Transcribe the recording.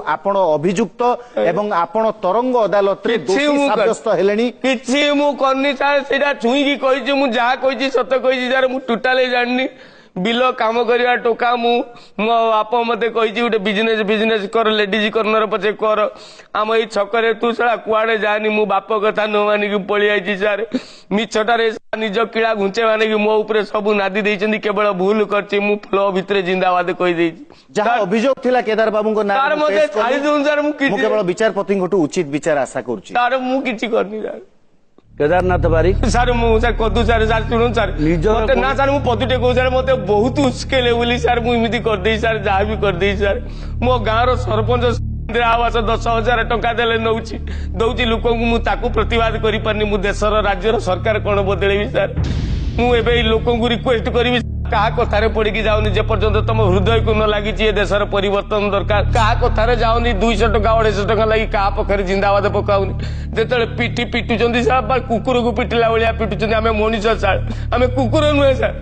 आपण अभियुक्त एवं आपण तरंग अदालत रे दोषी साब्यस्त हेलेनी किछि मु करनी सार सेटा छुईकी कहिछि मु जहा कहिछि सत कहिछि सार मु टोटाली जाननी बिल काम करवा टोका मो बाप मत कही गोटे बिजनेस कर लेडीज कर्नर पचे कर आम ये छकरे तू साला कुआडे जानी मो बाप कथा न मानिक पलि आई सार मिछटारे निज किला घुंचे माने मो ऊपर सब नादी देइछन्ती केवल भूल करछि मु फ्लो भितरे जिंदाबाद कहि देइछि जहां अभियोग थिला केदार बाबू को सार मते छाडी दून सार मु केवल विचारपति घटू उचित विचार आशा करूछि सार मु किछि करनी सार केदारनाथ बारिक सार मु सार कदू सार सार सुन सार मते ना सार मु पदुटे को सार मते बहुत उस्केले बोली सार मु इमिति कर देई सार जहा भी कर देई सार मो गाँव रो सरपंच आवास 10,000 टंका देले नौची दौची लोक मु ताकू प्रतिवाद करि पारनी मु देशर राज्यर सरकार कोन बदलेबी सार मु एबे लोक रिक्वेस्ट करिवि कहा कथारे पड़ी जाऊनी जे पर्यंत तुम हृदय को न लगी देशर परिवर्तन दरकार कहा कथारे जाऊनी 200 टका 250 टका लगी कहा पखरे जिंदाबाद पकाउनी जेतले पिटी पिटुचंदी सार कुकुर को पिटिला भलिया पिटुचंदी आमे मनीष सार आमे कुकुर नुहे सार।